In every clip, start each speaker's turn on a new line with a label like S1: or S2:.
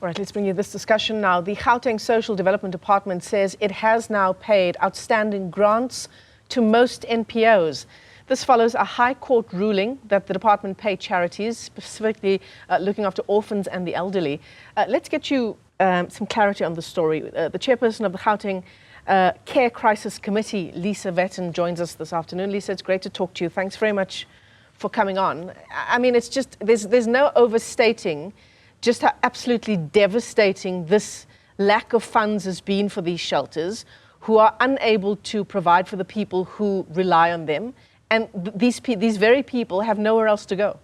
S1: All right, let's bring you this discussion now. The Gauteng Social Development Department says it has now paid outstanding grants to most NPOs. This follows a High Court ruling that the department pay charities, specifically looking after orphans and the elderly. Let's get you some clarity on the story. The chairperson of the Gauteng Care Crisis Committee, Lisa Vetten, joins us this afternoon. Lisa, it's great to talk to you. Thanks very much for coming on. I mean, it's just, there's no overstating just how absolutely devastating this lack of funds has been for these shelters, who are unable to provide for the people who rely on them. And these very people have nowhere else to go.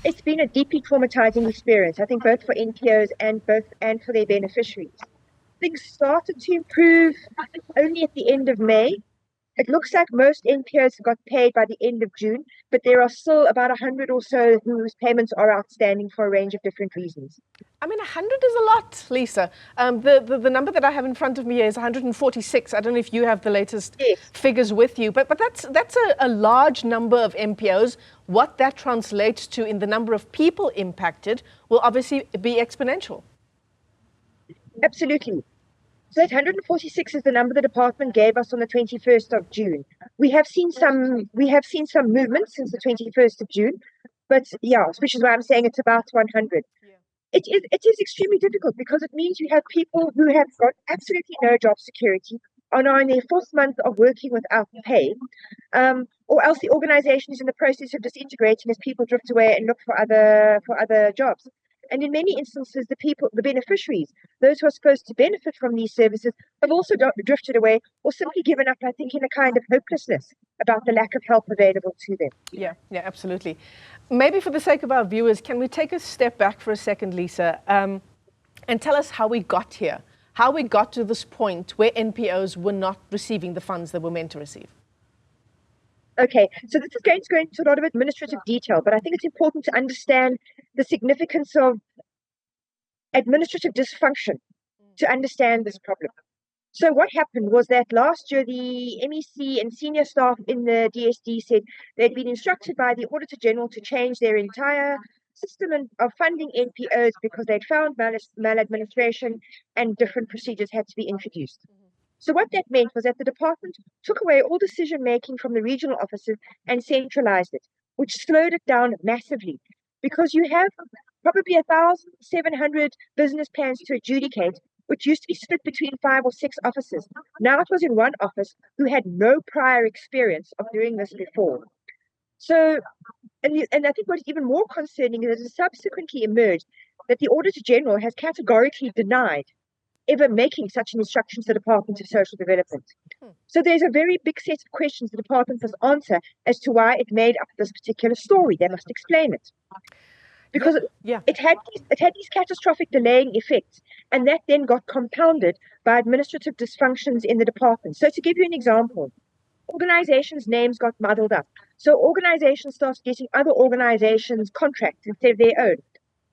S2: It's been a deeply traumatizing experience, I think, both for NPOs and for their beneficiaries. Things started to improve only at the end of May. It looks like most NPOs got paid by the end of June, but there are still about 100 or so whose payments are outstanding for a range of different reasons.
S1: I mean, 100 is a lot, Lisa. The number that I have in front of me is 146. I don't know if you have the latest figures with you, but that's a large number of NPOs. What that translates to in the number of people impacted will obviously be exponential.
S2: Absolutely. So that 146 is the number the department gave us on the 21st of June. We have seen some movement since the 21st of June, but yeah, which is why I'm saying it's about 100. Yeah. It is extremely difficult because it means you have people who have got absolutely no job security, are now in their 4th month of working without pay, or else the organization is in the process of disintegrating as people drift away and look for other jobs. And in many instances, the beneficiaries, those who are supposed to benefit from these services, have also drifted away or simply given up, I think, in a kind of hopelessness about the lack of help available to them.
S1: Yeah, absolutely. Maybe for the sake of our viewers, can we take a step back for a second, Lisa, and tell us how we got here, how we got to this point where NPOs were not receiving the funds they were meant to receive?
S2: Okay, so this is going to go into a lot of administrative detail, but I think it's important to understand the significance of administrative dysfunction to understand this problem. So what happened was that last year, the MEC and senior staff in the DSD said they'd been instructed by the Auditor General to change their entire system of funding NPOs because they'd found maladministration and different procedures had to be introduced. So what that meant was that the department took away all decision-making from the regional offices and centralized it, which slowed it down massively because you have probably 1,700 business plans to adjudicate, which used to be split between 5 or 6 offices. Now it was in one office who had no prior experience of doing this before. So, and I think what is even more concerning is that it subsequently emerged that the Auditor General has categorically denied ever making such an instruction to the Department of Social Development. So there's a very big set of questions the department must answer as to why it made up this particular story. They must explain it. Because it had these catastrophic delaying effects, and that then got compounded by administrative dysfunctions in the department. So to give you an example, organizations' names got muddled up. So organizations started getting other organizations' contracts instead of their own.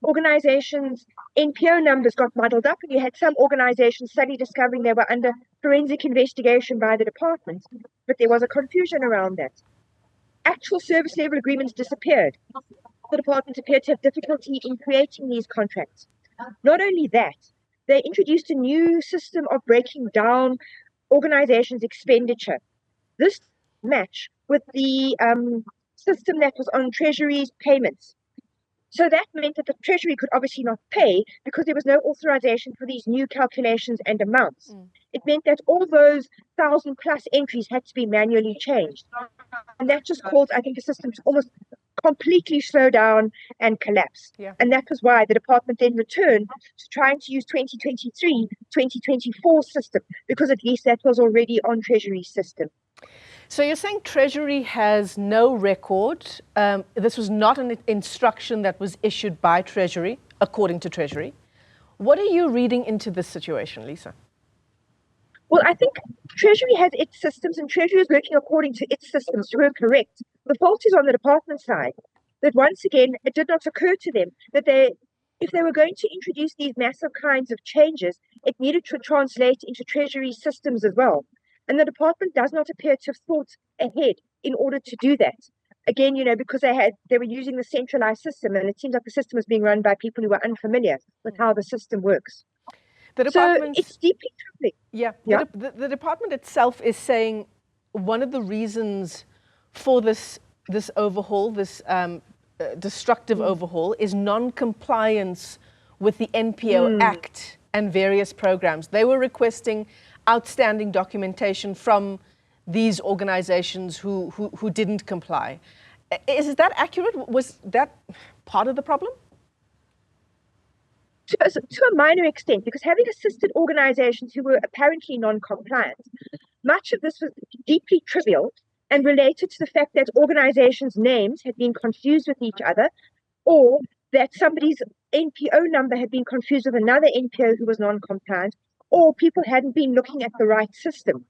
S2: Organizations' NPO numbers got muddled up, and you had some organizations suddenly discovering they were under forensic investigation by the department, but there was a confusion around that. Actual service level agreements disappeared. The department appeared to have difficulty in creating these contracts. Not only that, they introduced a new system of breaking down organizations' expenditure. This matched with the system that was on Treasury's payments. So that meant that the Treasury could obviously not pay because there was no authorization for these new calculations and amounts. It meant that all those 1,000+ entries had to be manually changed. And that just caused, I think, the system to almost completely slow down and collapse. And that was why the department then returned to trying to use 2023-2024 system, because at least that was already on Treasury's system.
S1: So you're saying Treasury has no record. This was not an instruction that was issued by Treasury, according to Treasury. What are you reading into this situation, Lisa?
S2: Well, I think Treasury has its systems, and Treasury is working according to its systems to work correct. The fault is on the department side, that once again, it did not occur to them that if they were going to introduce these massive kinds of changes, it needed to translate into Treasury systems as well. And the department does not appear to have thought ahead in order to do that. again, because they were using the centralized system, and it seems like the system was being run by people who were unfamiliar with how the system works. So it's deeply troubling.
S1: Yeah,
S2: yeah?
S1: The department itself is saying one of the reasons for this overhaul, this destructive overhaul, is non-compliance with the NPO Act and various programs. They were requesting outstanding documentation from these organizations who didn't comply. Is that accurate? Was that part of the problem?
S2: To a minor extent, because having assisted organizations who were apparently non-compliant, much of this was deeply trivial and related to the fact that organizations' names had been confused with each other, or that somebody's NPO number had been confused with another NPO who was non-compliant, or people hadn't been looking at the right system.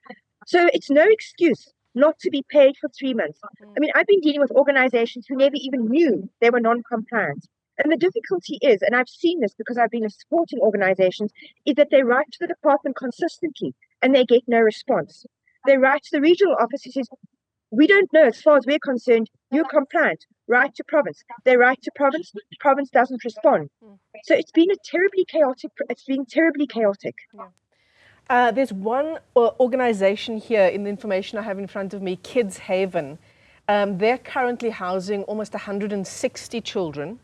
S2: So it's no excuse not to be paid for 3 months. I mean, I've been dealing with organizations who never even knew they were non-compliant. And the difficulty is, and I've seen this because I've been supporting organizations, is that they write to the department consistently and they get no response. They write to the regional office who says, we don't know, as far as we're concerned, you're compliant. Write to province. They write to province, province doesn't respond. So it's been terribly chaotic.
S1: Yeah. There's one organization here in the information I have in front of me, Kids Haven. They're currently housing almost 160 children.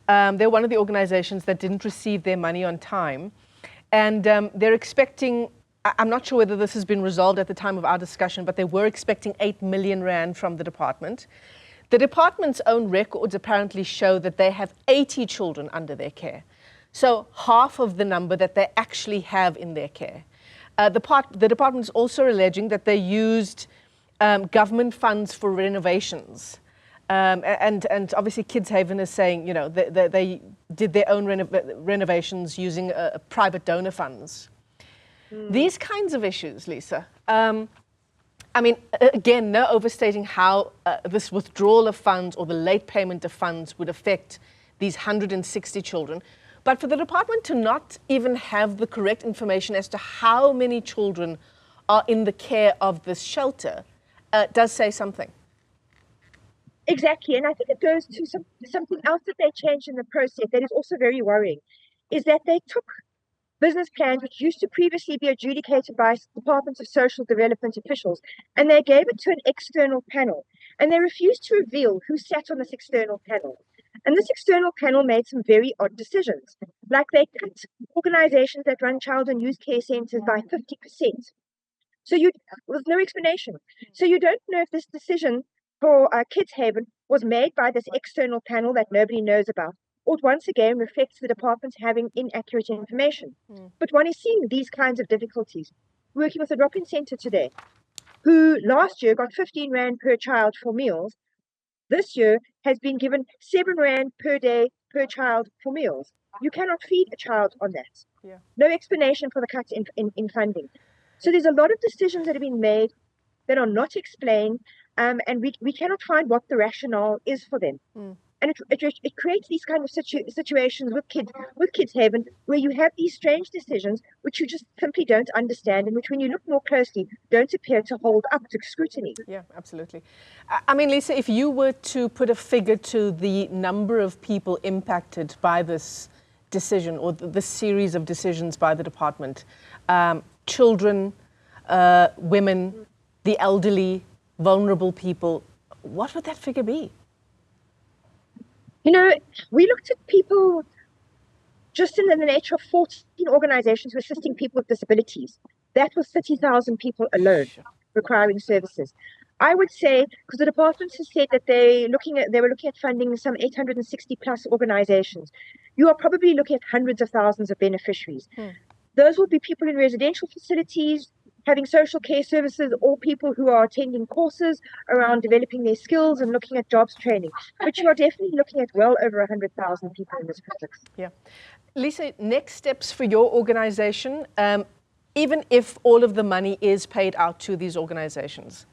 S1: They're one of the organizations that didn't receive their money on time. And they're expecting, I'm not sure whether this has been resolved at the time of our discussion, but they were expecting 8 million rand from the department. The department's own records apparently show that they have 80 children under their care. So half of the number that they actually have in their care. The department is also alleging that they used government funds for renovations. And obviously Kids Haven is saying, they did their own renovations using private donor funds. These kinds of issues, Lisa, I mean, again, no overstating how this withdrawal of funds or the late payment of funds would affect these 160 children. But for the department to not even have the correct information as to how many children are in the care of this shelter does say something.
S2: Exactly, and I think it goes to something else that they changed in the process that is also very worrying, is that they took business plans which used to previously be adjudicated by departments of social development officials, and they gave it to an external panel, and they refused to reveal who sat on this external panel. And this external panel made some very odd decisions, like they cut organizations that run child and youth care centers by 50%. So with no explanation. So you don't know if this decision for Kids Haven was made by this external panel that nobody knows about, or it once again reflects the department having inaccurate information. But one is seeing these kinds of difficulties. Working with a drop-in center today, who last year got 15 rand per child for meals, this year has been given 7 rand per day per child for meals. You cannot feed a child on that.
S1: Yeah.
S2: No explanation for the cuts in funding. So there's a lot of decisions that have been made that are not explained, and we cannot find what the rationale is for them. And it creates these kind of situations with Kids Haven, where you have these strange decisions which you just simply don't understand, and which, when you look more closely, don't appear to hold up to scrutiny.
S1: Yeah, absolutely. I mean, Lisa, if you were to put a figure to the number of people impacted by this decision, or the series of decisions by the department, children, women, the elderly, vulnerable people, what would that figure be?
S2: We looked at people just in the nature of 14 organizations who are assisting people with disabilities. That was 30,000 people alone requiring services. I would say, because the department has said that they were looking at funding some 860 plus organizations, you are probably looking at hundreds of thousands of beneficiaries. Those will be people in residential facilities, having social care services, or people who are attending courses around developing their skills and looking at jobs training. But you are definitely looking at well over 100,000 people in this context.
S1: Yeah. Lisa, next steps for your organization, even if all of the money is paid out to these organizations,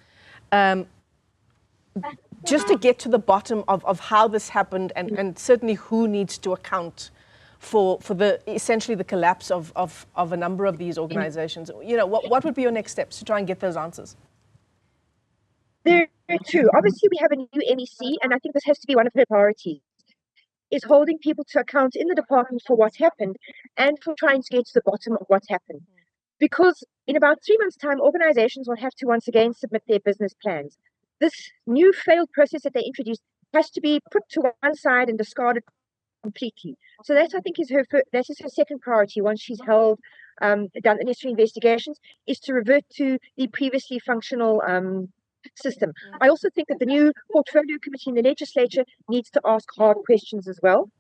S1: just to get to the bottom of how this happened, and certainly who needs to account for essentially the collapse of a number of these organizations. What would be your next steps to try and get those answers?
S2: There are two. Obviously, we have a new MEC, and I think this has to be one of her priorities, is holding people to account in the department for what's happened and for trying to get to the bottom of what's happened. Because in about 3 months' time, organizations will have to once again submit their business plans. This new failed process that they introduced has to be put to one side and discarded completely. So that, I think, is her second priority once she's held, done the necessary investigations, is to revert to the previously functional system. I also think that the new portfolio committee in the legislature needs to ask hard questions as well.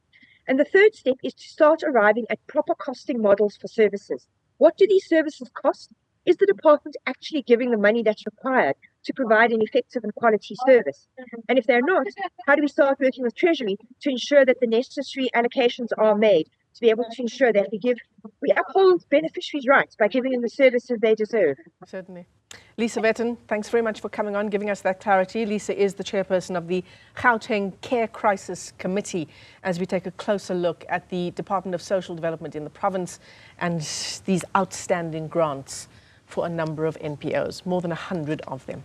S2: And the third step is to start arriving at proper costing models for services. What do these services cost? Is the department actually giving the money that's required to provide an effective and quality service? And if they're not, how do we start working with Treasury to ensure that the necessary allocations are made to be able to ensure that we uphold beneficiaries' rights by giving them the services they deserve?
S1: Certainly. Lisa Vetten, thanks very much for coming on, giving us that clarity. Lisa is the chairperson of the Gauteng Care Crisis Committee, as we take a closer look at the Department of Social Development in the province and these outstanding grants for a number of NPOs, more than 100 of them.